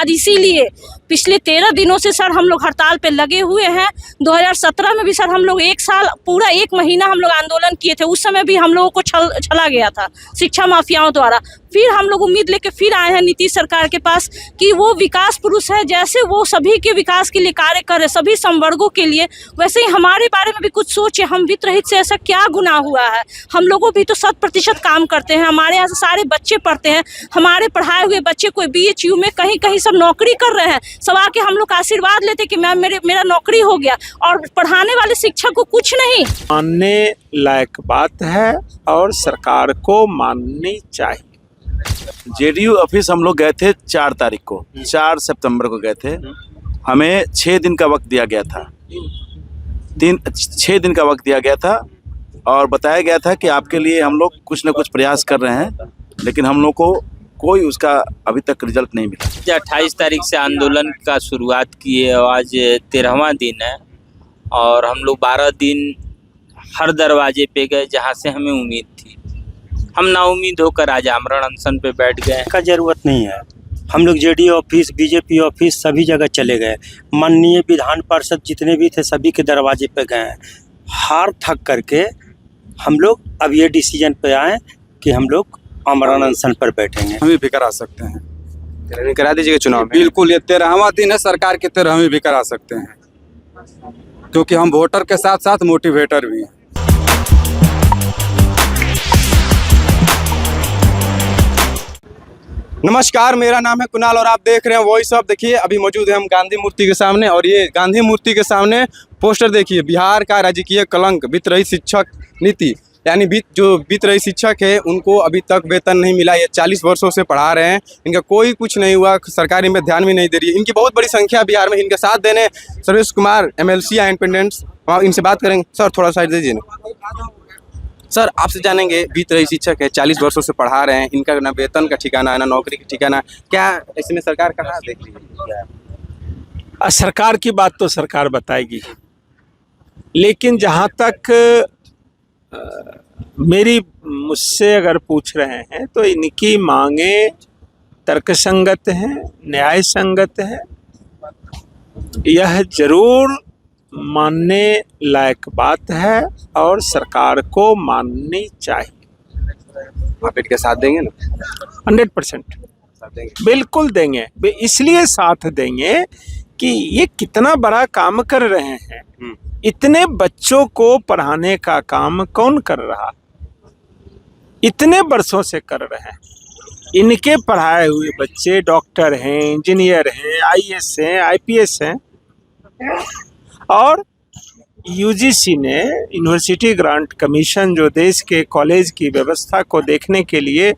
आज इसीलिए पिछले 13 दिनों से सर हम लोग हड़ताल पे लगे हुए हैं। 2017 में भी सर हम लोग 1 साल पूरा 1 महीना हम लोग आंदोलन किए थे। उस समय भी हम लोगों को छला गया था शिक्षा माफियाओं द्वारा। फिर हम लोग उम्मीद लेके फिर आए हैं नीतीश सरकार के पास कि वो विकास पुरुष है, जैसे वो सभी के विकास के लिए कार्य कर रहे, सभी संवर्गों के लिए, वैसे ही हमारे बारे में भी कुछ सोचे। हम वित्त रहित से ऐसा क्या गुनाह हुआ है? हम लोगों भी तो 100% काम करते हैं। हमारे यहाँ से सारे बच्चे पढ़ते हैं, हमारे पढ़ाए हुए बच्चे कोई BHU में कहीं कहीं सब नौकरी कर रहे हैं। सब आके हम लोग का आशीर्वाद लेते कि मैम मेरा नौकरी हो गया, और पढ़ाने वाले शिक्षक को कुछ नहीं। मानने लायक बात है और सरकार को माननी चाहिए। JDU ऑफिस हम लोग गए थे 4 तारीख को, 4 सितंबर को गए थे। हमें 6 दिन का वक्त दिया गया था, 6 दिन का वक्त दिया गया था और बताया गया था कि आपके लिए हम लोग कुछ न कुछ प्रयास कर रहे हैं, लेकिन हम लोग को कोई उसका अभी तक रिजल्ट नहीं मिला। 28 तारीख से आंदोलन का शुरुआत किए और आज 13वां दिन है और हम लोग 12 दिन हर दरवाजे पे गए जहां से हमें उम्मीद थी। हम नाउम्मीद होकर आज आमरण अनशन पे बैठ गए। का जरूरत नहीं है। हम लोग JDU ऑफिस, BJP ऑफिस सभी जगह चले गए। माननीय विधान पार्षद जितने भी थे सभी के दरवाजे पे गए। हार थक करके हम लोग अब ये डिसीजन पे आए कि हम लोग आमरण अनशन पर बैठेंगे। हम भी करा सकते हैं, करा दीजिएगा चुनाव में। बिल्कुल, ये 13वां दिन है सरकार के 13वीं भी करा सकते हैं, क्योंकि हम वोटर के साथ साथ मोटिवेटर भी हैं। नमस्कार, मेरा नाम है कुणाल और आप देख रहे हैं वॉइस ऑफ। देखिए अभी मौजूद है हम गांधी मूर्ति के सामने, और ये गांधी मूर्ति के सामने पोस्टर देखिए, बिहार का राजकीय कलंक वित्त रहित शिक्षक नीति, यानी जो वित्त रहित शिक्षक है उनको अभी तक वेतन नहीं मिला। ये 40 वर्षों से पढ़ा रहे हैं, इनका कोई कुछ नहीं हुआ, सरकार इनमें ध्यान भी नहीं दे रही है। इनकी बहुत बड़ी संख्या बिहार में। इनके साथ देने सर्वेश कुमार MLC या इंडिपेंडेंट्स, इनसे बात करेंगे। सर थोड़ा साइड दीजिए ना। सर आपसे जानेंगे, वित्त रहित शिक्षक है, 40 वर्षों से पढ़ा रहे हैं, इनका ना वेतन का ठिकाना है ना नौकरी का ठिकाना, क्या इसमें सरकार कहाँ देख रही है? सरकार की बात तो सरकार बताएगी, लेकिन जहाँ तक मुझसे अगर पूछ रहे हैं तो इनकी मांगे तर्कसंगत हैं, न्याय संगत है। यह जरूर मानने लायक बात है और सरकार को माननी चाहिए। आप इनके साथ देंगे ना? 100% बिल्कुल देंगे। इसलिए साथ देंगे कि ये कितना बड़ा काम कर रहे हैं। इतने बच्चों को पढ़ाने का काम कौन कर रहा? इतने वर्षों से कर रहे हैं। इनके पढ़ाए हुए बच्चे डॉक्टर हैं, इंजीनियर हैं, IAS हैं, IPS हैं, और UGC ने, यूनिवर्सिटी ग्रांट कमीशन, जो देश के कॉलेज की व्यवस्था को देखने के लिए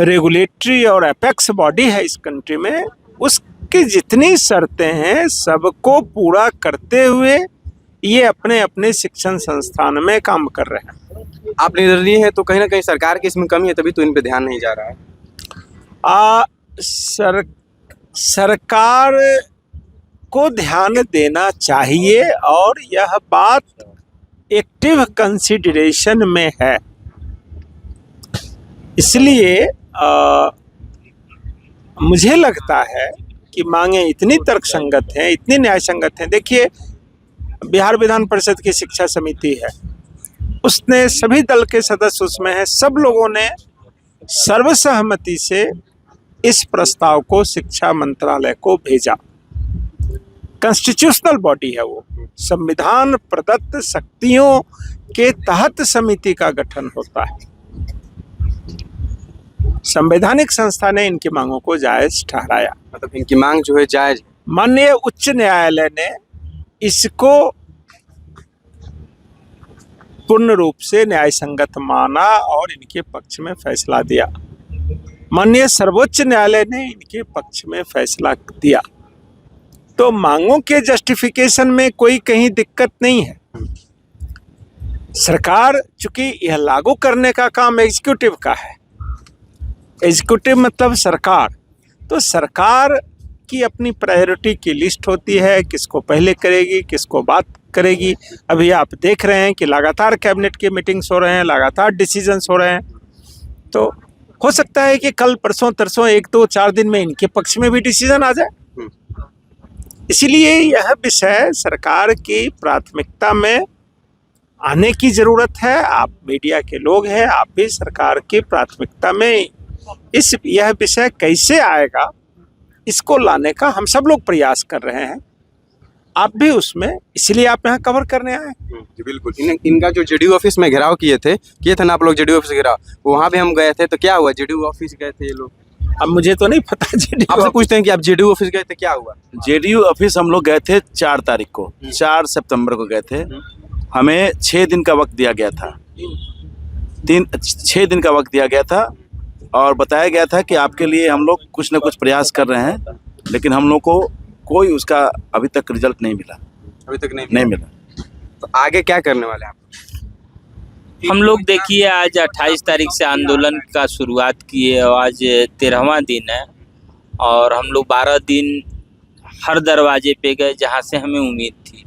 रेगुलेटरी और एपेक्स बॉडी है इस कंट्री में, उसकी जितनी शर्तें हैं सबको पूरा करते हुए ये अपने अपने शिक्षण संस्थान में काम कर रहे हैं। आप निर्दलीय हैं तो कहीं ना कहीं सरकार की इसमें कमी है, तभी तो इन पे ध्यान नहीं जा रहा है। सरकार को ध्यान देना चाहिए और यह बात एक्टिव कंसिडरेशन में है। इसलिए मुझे लगता है कि मांगे इतनी तर्कसंगत हैं, इतनी न्यायसंगत हैं। देखिए बिहार विधान परिषद की शिक्षा समिति है, उसने सभी दल के सदस्य उसमें हैं, सब लोगों ने सर्वसहमति से इस प्रस्ताव को शिक्षा मंत्रालय को भेजा। कॉन्स्टिट्यूशनल बॉडी है वो, संविधान प्रदत्त शक्तियों के तहत समिति का गठन होता है। संवैधानिक संस्था ने इनकी मांगों को जायज ठहराया। मतलब इनकी मांग जो है जायज। माननीय उच्च न्यायालय ने इसको पूर्ण रूप से न्याय संगत माना और इनके पक्ष में फैसला दिया। माननीय सर्वोच्च न्यायालय ने इनके पक्ष में फैसला दिया। तो मांगों के जस्टिफिकेशन में कोई कहीं दिक्कत नहीं है। सरकार, चूंकि यह लागू करने का काम एग्जीक्यूटिव का है, एग्जीक्यूटिव मतलब सरकार, तो सरकार की अपनी प्रायोरिटी की लिस्ट होती है, किसको पहले करेगी, किसको बाद करेगी। अभी आप देख रहे हैं कि लगातार कैबिनेट की मीटिंग्स हो रहे हैं, लगातार डिसीजंस हो रहे हैं। तो हो सकता है कि कल परसों तरसों 1-2-4 दिन में इनके पक्ष में भी डिसीजन आ जाए। इसीलिए यह विषय सरकार की प्राथमिकता में आने की जरूरत है। आप मीडिया के लोग हैं, आप भी सरकार की प्राथमिकता में यह विषय कैसे आएगा इसको लाने का हम सब लोग प्रयास कर रहे हैं। आप भी उसमें, इसलिए आप यहाँ कवर करने आए। जी बिल्कुल। इनका जो जेडीयू ऑफिस में घेराव किए थे ना आप लोग, जेडीयू ऑफिस घेराव, वहाँ भी हम गए थे, तो क्या हुआ? जेडीयू ऑफिस गए थे ये लोग? अब मुझे तो नहीं पता। आपसे पूछते हैं कि आप जेडीयू ऑफिस गए थे, क्या हुआ? जेडीयू ऑफिस हम लोग गए थे 4 तारीख को, 4 सितंबर को गए थे। हमें 6 दिन का वक्त दिया गया था, 6 दिन का वक्त दिया गया था और बताया गया था कि आपके लिए हम लोग कुछ न कुछ प्रयास कर रहे हैं, लेकिन हम लोग को कोई उसका अभी तक रिजल्ट नहीं मिला। अभी तक नहीं मिला। तो आगे क्या करने वाले हैं आप? हम लोग देखिए आज 28 तारीख से आंदोलन का शुरुआत किए और आज 13वां दिन है और हम लोग 12 दिन हर दरवाजे पे गए जहां से हमें उम्मीद थी।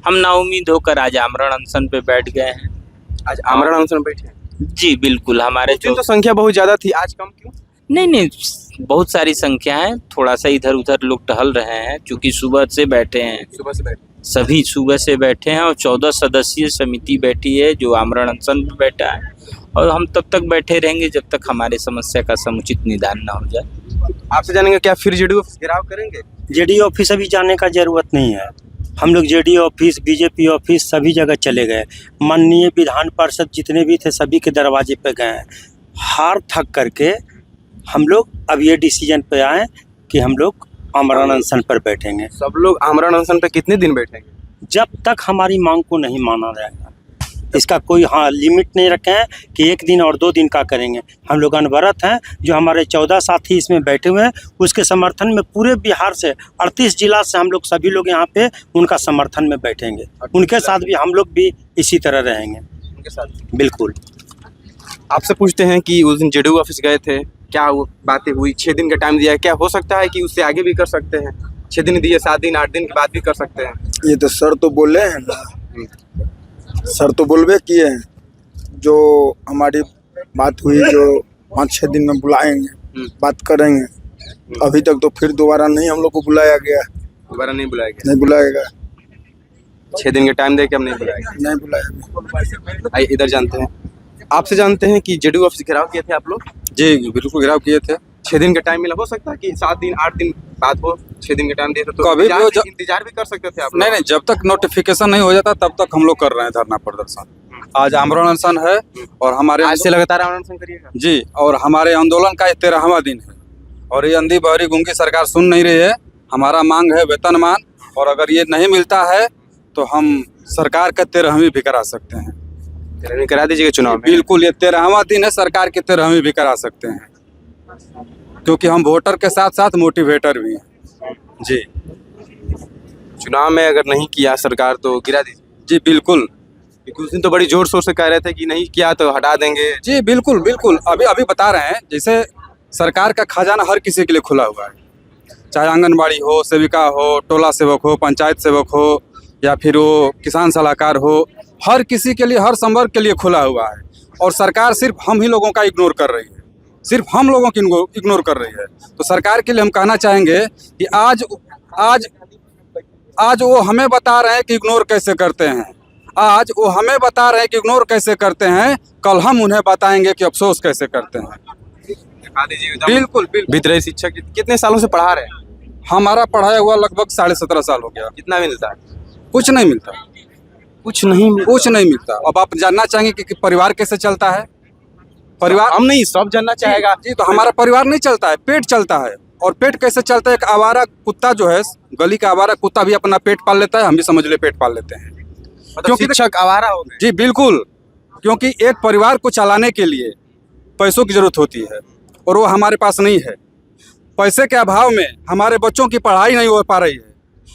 हम नाउम्मीद होकर आज आमरण अनशन पे बैठ गए हैं। आज आमरण अनशन बैठे हैं? जी बिल्कुल। हमारे तो संख्या बहुत ज्यादा थी, आज कम क्यों? नहीं, बहुत सारी संख्या है, थोड़ा सा इधर उधर लोग टहल रहे हैं, क्योंकि सुबह से बैठे हैं, सुबह से बैठे सभी सुबह से बैठे हैं और 14 सदस्यीय समिति बैठी है जो आमरण अनशन पे बैठा है और हम तब तक बैठे रहेंगे जब तक हमारे समस्या का समुचित निदान ना हो जाए। आपसे जानेंगे क्या फिर जेडीयू ऑफिस घेराव करेंगे? जेडीयू ऑफिस अभी जाने का जरूरत नहीं है। हम लोग जेडीयू ऑफिस, बीजेपी ऑफिस सभी जगह चले गए। माननीय विधान पार्षद जितने भी थे सभी के दरवाजे पे गए हैं। हार थक करके हम लोग अब ये डिसीजन पे आए कि हम लोग आमरण अनशन पर बैठेंगे। सब लोग आमरण अनशन पे कितने दिन बैठेंगे? जब तक हमारी मांग को नहीं माना जाएगा। इसका कोई लिमिट नहीं रखे हैं कि 1 दिन और 2 दिन का करेंगे। हम लोग अनवरत हैं। जो हमारे 14 साथी इसमें बैठे हुए हैं उसके समर्थन में पूरे बिहार से 38 जिला से हम लोग सभी लोग यहाँ पे उनका समर्थन में बैठेंगे। उनके साथ भी हम लोग भी इसी तरह रहेंगे। उनके साथ बिल्कुल। आपसे पूछते हैं कि उस दिन जेडीयू ऑफिस गए थे, क्या वो बातें हुई? 6 दिन का टाइम दिया है, क्या हो सकता है कि उससे आगे भी कर सकते हैं? 6 दिन दिए, 7 दिन 8 दिन के बाद भी कर सकते हैं? ये तो सर तो बोले हैं ना, सर तो बोलबे किए हैं। जो हमारी बात हुई जो 5-6 दिन में बुलाएंगे, बात करेंगे। अभी तक तो फिर दोबारा नहीं हम लोग को बुलाया गया। दोबारा नहीं बुलाएगा? नहीं बुलाएगा। 6 दिन का टाइम दे के हम नहीं बुलाएंगे। नहीं बुलाएगा। आइए इधर जानते हैं, आपसे जानते हैं कि जेडीयू ऑफिस घेराव किए थे आप लोग? जी बिल्कुल घेराव किए थे। 6 दिन का टाइम मिला, हो सकता है कि 7 दिन 8 दिन बाद हो। 6 दिन का टाइम दिए तो कभी भी इंतजार भी कर सकते थे आप? नहीं, जब तक नोटिफिकेशन नहीं हो जाता तब तक हम लोग कर रहे हैं धरना प्रदर्शन। आज आमरण अनशन है और हमारे आज से लगातार आमरण अनशन करिएगा? जी, और हमारे आंदोलन का 13वां दिन है और ये अंधी बहरी गूंगी सरकार सुन नहीं रही है। हमारा मांग है वेतनमान, और अगर ये नहीं मिलता है तो हम सरकार का 13वीं भी करा सकते हैं। 13वीं करा दीजिएगा चुनाव में? बिल्कुल, ये 13वां दिन है, सरकार की 13वीं भी करा सकते हैं, क्योंकि हम वोटर के साथ साथ मोटिवेटर भी हैं। जी, चुनाव में अगर नहीं किया सरकार तो गिरा दीजिए? जी बिल्कुल। क्योंकि उस दिन तो बड़ी जोर शोर से कह रहे थे कि नहीं किया तो हटा देंगे। जी बिल्कुल बिल्कुल। अभी बता रहे हैं, जैसे सरकार का खजाना हर किसी के लिए खुला हुआ है, चाहे आंगनबाड़ी हो, सेविका हो, टोला सेवक हो, पंचायत सेवक हो, या फिर वो किसान सलाहकार हो, हर किसी के लिए, हर संवर्ग के लिए खुला हुआ है। और सरकार सिर्फ हम ही लोगों का इग्नोर कर रही है, सिर्फ हम लोगों की इग्नोर कर रही है। तो सरकार के लिए हम कहना चाहेंगे कि आज वो हमें बता रहे हैं कि इग्नोर कैसे करते हैं। आज वो हमें बता रहे हैं कि इग्नोर कैसे करते हैं, कल हम उन्हें बताएंगे कि अफसोस कैसे करते हैं। दिखा दीजिएगा। बिल्कुल बिल्कुल। विद्रोही शिक्षक कितने सालों से पढ़ा रहे हैं? हमारा पढ़ाया हुआ लगभग 17.5 साल हो गया। कितना मिलता है? कुछ नहीं मिलता। कुछ नहीं मिलता। अब आप जानना चाहेंगे कि परिवार कैसे चलता है? परिवार हम नहीं, सब जानना चाहेगा। जी, तो हमारा परिवार नहीं चलता है, पेट चलता है। और पेट कैसे चलता है? एक आवारा कुत्ता जो है, गली का आवारा कुत्ता भी अपना पेट पाल लेता है, हम भी समझ ले पेट पाल लेते हैं। क्योंकि शिक्षक आवारा हो गए? जी बिल्कुल, क्योंकि एक परिवार को चलाने के लिए पैसों की जरूरत होती है और वो हमारे पास नहीं है। पैसे के अभाव में हमारे बच्चों की पढ़ाई नहीं हो पा रही है,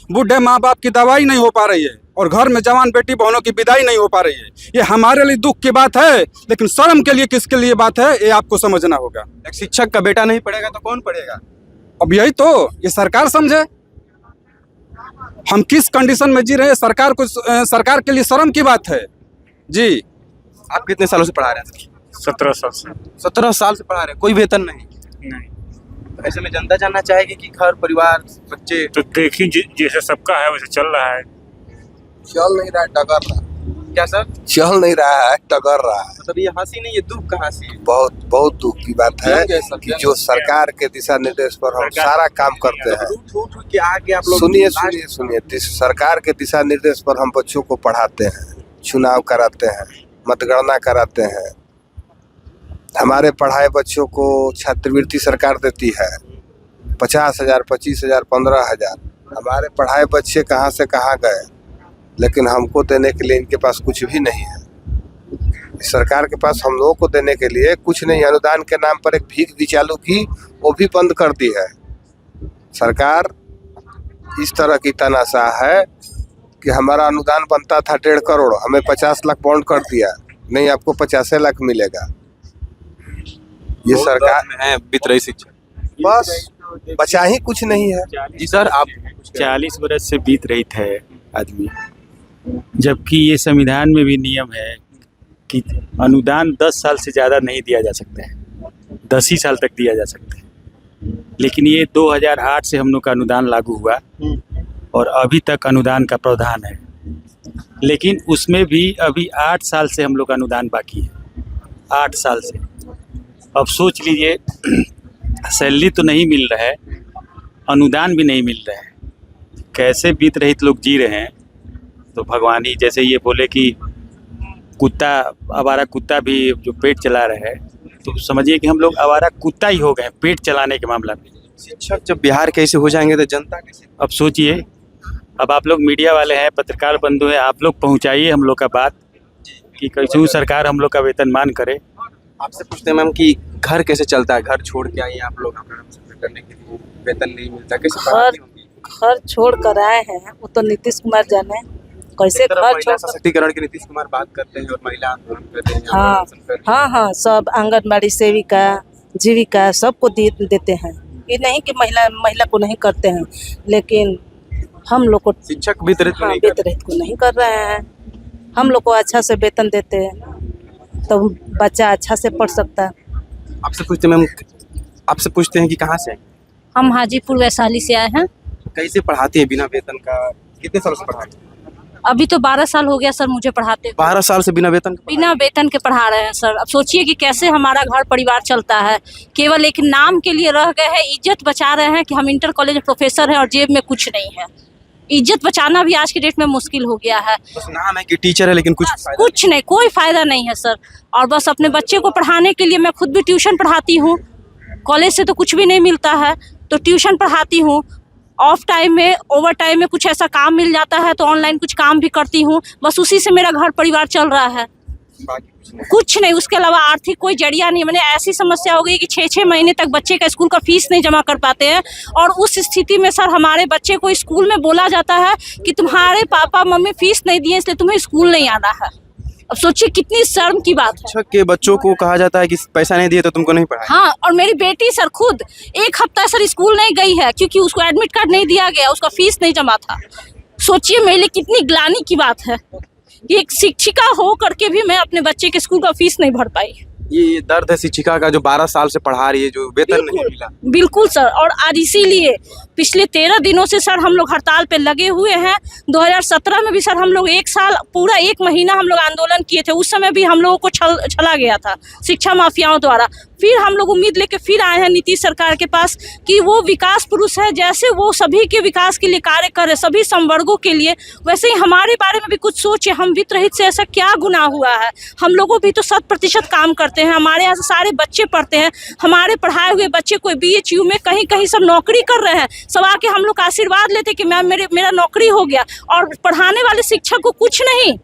बूढ़े माँ बाप की दवाई नहीं हो पा रही है, और घर में जवान बेटी बहनों की विदाई नहीं हो पा रही है। ये हमारे लिए दुख की बात है, लेकिन शर्म के लिए किसके लिए बात है, ये आपको समझना होगा। एक शिक्षक का बेटा नहीं पढ़ेगा तो कौन पढ़ेगा? अब यही तो ये सरकार समझे हम किस कंडीशन में जी रहे हैं। सरकार के लिए शर्म की बात है। जी, आप कितने सालों से पढ़ा रहे हैं? 17 साल से 17 साल से पढ़ा रहे हैं, कोई वेतन नहीं। नहीं। ऐसे में जनता जानना चाहेगी कि घर परिवार बच्चे तो देखिए जैसे सबका है वैसे चल रहा है। चल नहीं रहा है, टकर रहा है। क्या सर? चल नहीं रहा है, टकर रहा है। मतलब ये हंसी नहीं, ये दुख का हंसी है। बहुत बहुत दुख की बात है कि जो सरकार के दिशा निर्देश पर हम सारा काम करते हैं। उठ के आगे आप लोग सुनिए सुनिए सुनिए, सरकार के दिशा निर्देश पर हम बच्चों को पढ़ाते हैं, चुनाव कराते हैं, मतगणना कराते हैं। हमारे पढ़ाए बच्चों को छात्रवृत्ति सरकार देती है 50,000, 25,000, 15,000। हमारे पढ़ाए बच्चे कहाँ से कहाँ गए, लेकिन हमको देने के लिए इनके पास कुछ भी नहीं है। सरकार के पास हम लोगों को देने के लिए कुछ नहीं। अनुदान के नाम पर एक भीख भी चालू की, वो भी बंद कर दी है सरकार। इस तरह की तानाशाह है कि हमारा अनुदान बनता था 1.5 करोड़, हमें 50 लाख बॉन्ड कर दिया, नहीं आपको 50 लाख मिलेगा। ये सरकार है बीत रही शिक्षा, बस बचा ही कुछ नहीं है। जी सर, आप 40 बरस से बीत रही है आदमी, जबकि ये संविधान में भी नियम है कि अनुदान 10 साल से ज़्यादा नहीं दिया जा सकता है, 10 ही साल तक दिया जा सकता है। लेकिन ये 2008 से हम लोग का अनुदान लागू हुआ और अभी तक अनुदान का प्रावधान है, लेकिन उसमें भी अभी 8 साल से हम लोग का अनुदान बाकी है, 8 साल से। अब सोच लीजिए, सैलरी तो नहीं मिल रहा है, अनुदान भी नहीं मिल रहा है, कैसे बीत रहित लोग जी रहे हैं। तो भगवान ही, जैसे ये बोले कि कुत्ता, आवारा कुत्ता भी जो पेट चला रहा है, तो समझिए कि हम लोग आवारा कुत्ता ही हो गए पेट चलाने के मामला में। शिक्षक जब बिहार कैसे हो जाएंगे तो जनता कैसे? अब सोचिए, अब आप लोग मीडिया वाले हैं, पत्रकार बंधु हैं, आप लोग पहुंचाइए हम लोग का बात कि कैसे सरकार हम लोग का वेतनमान करे। आपसे पूछते हैं मैम कि घर कैसे चलता है? घर छोड़ के आइए आप लोग करने के लिए, वेतन नहीं मिलता, कैसे पढ़ाती होंगी? घर छोड़ कर आए हैं, वो तो नीतीश कुमार जाने कैसे एक तरफ घर महिला छोड़। सशक्तिकरण की नीतीश कुमार बात करते हैं और महिला आंदोलन कर रहे हैं, हाँ आंदोलन कर रही हैं। हाँ हाँ, सब आंगनबाड़ी सेविका, जीविका सबको देते हैं। ये नहीं कि महिला को नहीं करते हैं, लेकिन हम लोग को शिक्षक वितरित हाँ, नहीं कर रहे। वितरित को नहीं कर रहे हैं। हम लोग को अच्छा से वेतन देते हैं तो बच्चा अच्छा से पढ़ सकता है। आपसे पूछते हैं मैम, आपसे पूछते हैं कि कहाँ से? हम हाजीपुर वैशाली से आए हैं। कैसे पढ़ाती है बिना वेतन का? कितने साल से पढ़ाती है? अभी तो 12 साल हो गया सर मुझे पढ़ाते हुए। 12 साल से बिना वेतन के बिना वेतन के पढ़ा रहे हैं सर। अब सोचिए कि कैसे हमारा घर परिवार चलता है। केवल एक नाम के लिए रह गए हैं, इज्जत बचा रहे हैं कि हम इंटर कॉलेज प्रोफेसर हैं और जेब में कुछ नहीं है। इज्जत बचाना भी आज की डेट में मुश्किल हो गया है। बस नाम है कि टीचर है, लेकिन कुछ नहीं, कोई फायदा नहीं है सर। और बस अपने बच्चे को पढ़ाने के लिए मैं खुद भी ट्यूशन पढ़ाती हूँ। कॉलेज से तो कुछ भी नहीं मिलता है, तो ट्यूशन पढ़ाती हूँ। ऑफ टाइम में, ओवर टाइम में कुछ ऐसा काम मिल जाता है तो ऑनलाइन कुछ काम भी करती हूँ। बस उसी से मेरा घर परिवार चल रहा है, कुछ नहीं। उसके अलावा आर्थिक कोई जरिया नहीं। मैंने ऐसी समस्या हो गई कि 6-6 महीने तक बच्चे का स्कूल का फीस नहीं जमा कर पाते हैं। और उस स्थिति में सर हमारे बच्चे को स्कूल में बोला जाता है कि तुम्हारे पापा मम्मी फीस नहीं दिए इसलिए तुम्हें स्कूल नहीं आना है। अब सोचिए कितनी शर्म की बात है। शिक्षक के बच्चों को कहा जाता है कि पैसा नहीं दिए तो तुमको नहीं पढ़ाएंगे। हाँ, और मेरी बेटी सर खुद 1 हफ्ता सर स्कूल नहीं गई है क्योंकि उसको एडमिट कार्ड नहीं दिया गया, उसका फीस नहीं जमा था। सोचिए मेरे लिए कितनी ग्लानि की बात है कि एक शिक्षिका हो करके भी मैं अपने बच्चे के स्कूल का फीस नहीं भर पाई। ये दर्द है शिक्षिका का, जो 12 साल से पढ़ा रही है, जो वेतन नहीं मिला। बिल्कुल सर। और आज इसीलिए पिछले 13 दिनों से सर हम लोग हड़ताल पे लगे हुए हैं। 2017 में भी सर हम लोग 1 साल पूरा 1 महीना हम लोग आंदोलन किए थे। उस समय भी हम लोगों को छला गया था शिक्षा माफियाओं द्वारा। फिर हम लोग उम्मीद लेके फिर आए हैं नीतीश सरकार के पास कि वो विकास पुरुष है, जैसे वो सभी के विकास के लिए कार्य कर रहे, सभी संवर्गों के लिए, वैसे ही हमारे बारे में भी कुछ सोचे। हम वित्त रहित से ऐसा क्या गुनाह हुआ है? हम लोगों भी तो 100% काम करते हैं। हमारे यहाँ से सारे बच्चे पढ़ते हैं। हमारे पढ़ाए हुए बच्चे कोई BHU में कहीं कहीं सब नौकरी कर रहे हैं। सब आके हम लोग का आशीर्वाद लेते कि मैम मेरा नौकरी हो गया। और पढ़ाने वाले शिक्षक को कुछ नहीं।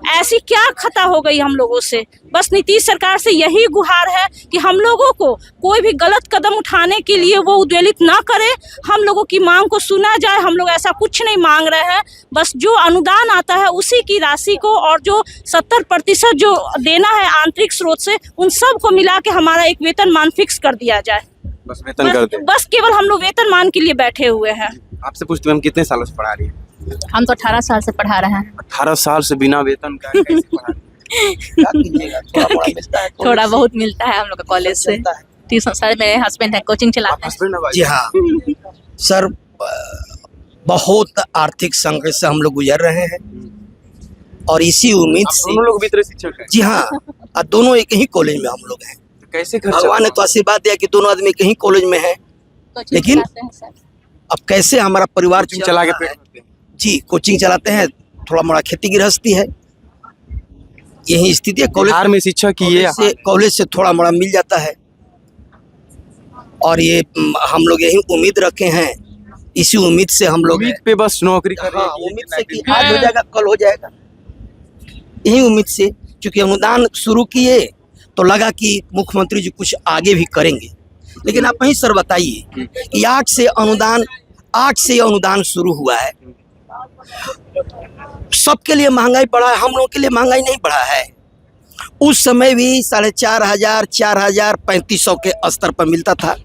ऐसी क्या खता हो गई हम लोगों से? बस नीतीश सरकार से यही गुहार है कि हम लोगों को कोई भी गलत कदम उठाने के लिए वो उद्वेलित ना करे। हम लोगों की मांग को सुना जाए। हम लोग ऐसा कुछ नहीं मांग रहे हैं। बस जो अनुदान आता है उसी की राशि को और जो 70% जो देना है आंतरिक स्रोत से, उन सब को मिला के हमारा एक वेतनमान फिक्स कर दिया जाए। बस वेतन कर दे। बस केवल हम लोग वेतनमान के लिए बैठे हुए हैं। आपसे पूछते हैं हम कितने सालों से पढ़ा रही है? हम तो 18 साल से पढ़ा रहे हैं। 18 साल से बिना वेतन का कैसे पढ़ा रही है? क्या कीजिएगा, थोड़ा मोड़ा मिलता है, थोड़ा बहुत मिलता है हम लोग का कॉलेज से। मिलता है। ट्यूशन सर मेरे हस्बैंड है, कोचिंग चलाते हैं। जी हाँ सर, बहुत आर्थिक संकट से हम लोग गुजर रहे हैं और इसी उम्मीद से दोनों लोग वित्तीय शिक्षक हैं। जी हाँ, और दोनों एक ही कॉलेज में हम लोग हैं। तो कैसे खर्चा भगवान ने तो आशीर्वाद दिया कि दोनों आदमी एक ही कॉलेज में हैं, लेकिन अब कैसे हमारा परिवार कोचिंग चला के रहा है। पेट भरते हैं? जी कोचिंग चलाते हैं, थोड़ा मोड़ा खेती गृहस्थी है, यही स्थिति है। बिहार में शिक्षा की ये कॉलेज से थोड़ा मोड़ा मिल जाता है और ये हम लोग यही उम्मीद रखे हैं, इसी उम्मीद से हम लोग उम्मीद पे बस नौकरी कर रहे हाँ, हैं उम्मीद से कि आज हो जाएगा कल हो जाएगा, यही उम्मीद से। क्योंकि अनुदान शुरू किए तो लगा कि मुख्यमंत्री जी कुछ आगे भी करेंगे, लेकिन आप वहीं सर बताइए कि 8 से अनुदान शुरू हुआ है। सबके लिए महंगाई बढ़ा है, हम लोगों के लिए महंगाई नहीं बढ़ा है। उस समय भी 4,500, 4,000, 3,500 के स्तर पर मिलता था,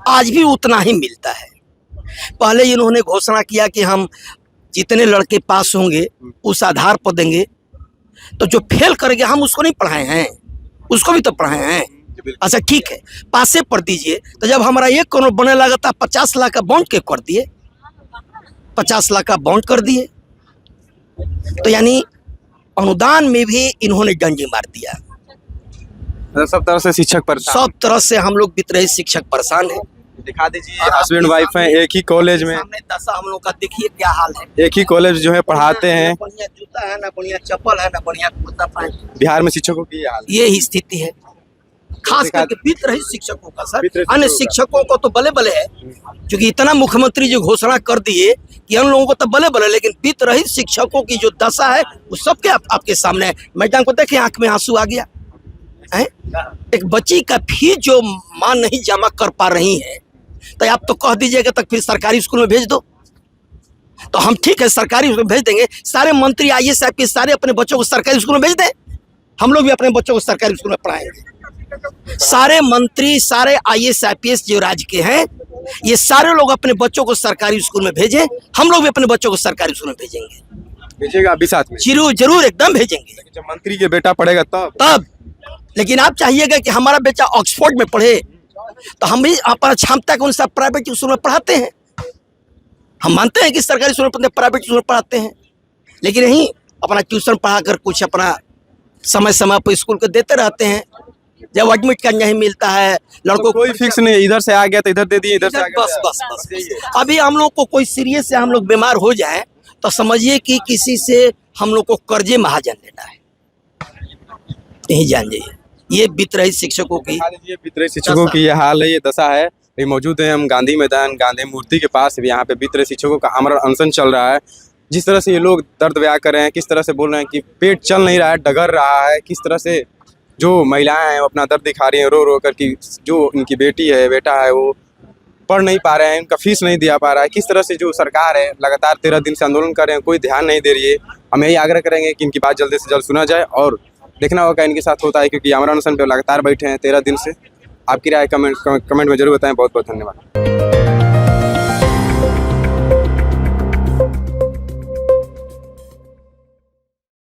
आज भी उतना ही मिलता है। पहले इन्होंने घोषणा किया कि हम जितने लड़के पास होंगे उस आधार पर देंगे, तो जो फेल करेंगे हम उसको नहीं पढ़ाए हैं, उसको भी तो पढ़ाए हैं। अच्छा ठीक है, पासे पर दीजिए, तो जब हमारा 1 करोड़ बनने लगा था 50 लाख का बॉन्ड के कर दिए, 50 लाख का बॉन्ड कर दिए। तो यानी अनुदान में भी इन्होंने डंडी मार दिया। सब तरह से शिक्षक परेशान। सब तरह से हम लोग वित्तीय शिक्षक परेशान हैं। दिखा दीजिए, हस्बैंड वाइफ हैं, एक ही कॉलेज में, सामने दशा हम लोग का देखिए क्या हाल है। एक ही कॉलेज जो है पढ़ाते हैं। बढ़िया जूता है ना, बढ़िया चप्पल है ना, बढ़िया कुर्ता पैंट। बिहार में शिक्षकों की ये हाल है। ये ही स्थिति है, खास करके वित्त रहित शिक्षकों का सर। वित्त रहित अन्य शिक्षकों शिक्षकों को तो बले बले है, क्योंकि इतना मुख्यमंत्री जी घोषणा कर दिए कि हम लोगों को तो बले बले, लेकिन वित्त रहित शिक्षकों की जो दशा है वो सबके आपके सामने है। मैडम को देखे आंख में आंसू आ गया है। एक बच्ची का फीस जो मां नहीं जमा कर पा रही है, तो आप तो कह दीजिएगा तक फिर सरकारी स्कूल में भेज दो। तो हम ठीक है सरकारी स्कूल में भेज देंगे, सारे मंत्री IAS IPS सारे अपने बच्चों को सरकारी स्कूल में भेज दें, हम लोग भी अपने बच्चों को सरकारी स्कूल में पढ़ाएंगे। सारे मंत्री, सारे IAS IPS जो राज्य के हैं, ये सारे लोग अपने बच्चों को सरकारी स्कूल में भेजें, हम लोग भी अपने बच्चों को सरकारी स्कूल में भेजेंगे। भेजिएगा अभी साथ में? जरूर जरूर एकदम भेजेंगे। जब मंत्री के बेटा पढ़ेगा तब। लेकिन आप चाहिएगा कि हमारा बेटा ऑक्सफोर्ड में पढ़े, तो हम भी अपना क्षमता के अनुसार प्राइवेट स्कूल में पढ़ाते हैं। हम मानते हैं कि सरकारी स्कूल में प्राइवेट स्कूल में पढ़ाते हैं, लेकिन नहीं अपना ट्यूशन पढ़ाकर कुछ अपना समय समय पर स्कूल को देते रहते हैं। जब एडमिट कार्ड नहीं मिलता है लड़कों तो कोई फिक्स नहीं, इधर से आ गया तो इधर दे दिए, इधर से आ गया बस बस बस। अभी हम लोग को कोई सीरियस से हम लोग बीमार हो जाए तो समझिए कि किसी से हम लोग को कर्जे महाजन लेना है, यही जान जाइए। ये वित्त रहित शिक्षकों की, वित्तीय शिक्षकों की ये हाल है, ये दशा है। ये मौजूद है हम गांधी मैदान, गांधी मूर्ति के पास। यहाँ पे वित्तीय शिक्षकों का आमरण अनशन चल रहा है। जिस तरह से ये लोग दर्द बयां कर रहे हैं, किस तरह से बोल रहे हैं कि पेट चल नहीं रहा है, डगर रहा है, किस तरह से जो महिलाएं हैं वो अपना दर्द दिखा रही हैं रो रो कर कि जो उनकी बेटी है, बेटा है, वो पढ़ नहीं पा रहे हैं, उनका फीस नहीं दिया पा रहा है। किस तरह से जो सरकार है लगातार 13 दिन से आंदोलन कर रहे हैं, कोई ध्यान नहीं दे रही है। हम यही आग्रह करेंगे कि इनकी बात जल्द से जल्द सुना जाए और देखना होगा इनके साथ होता है, क्योंकि आमरण अनशन पे लगातार बैठे हैं 13 दिन से। आपकी राय कमेंट में जरूर बताएं। बहुत बहुत धन्यवाद।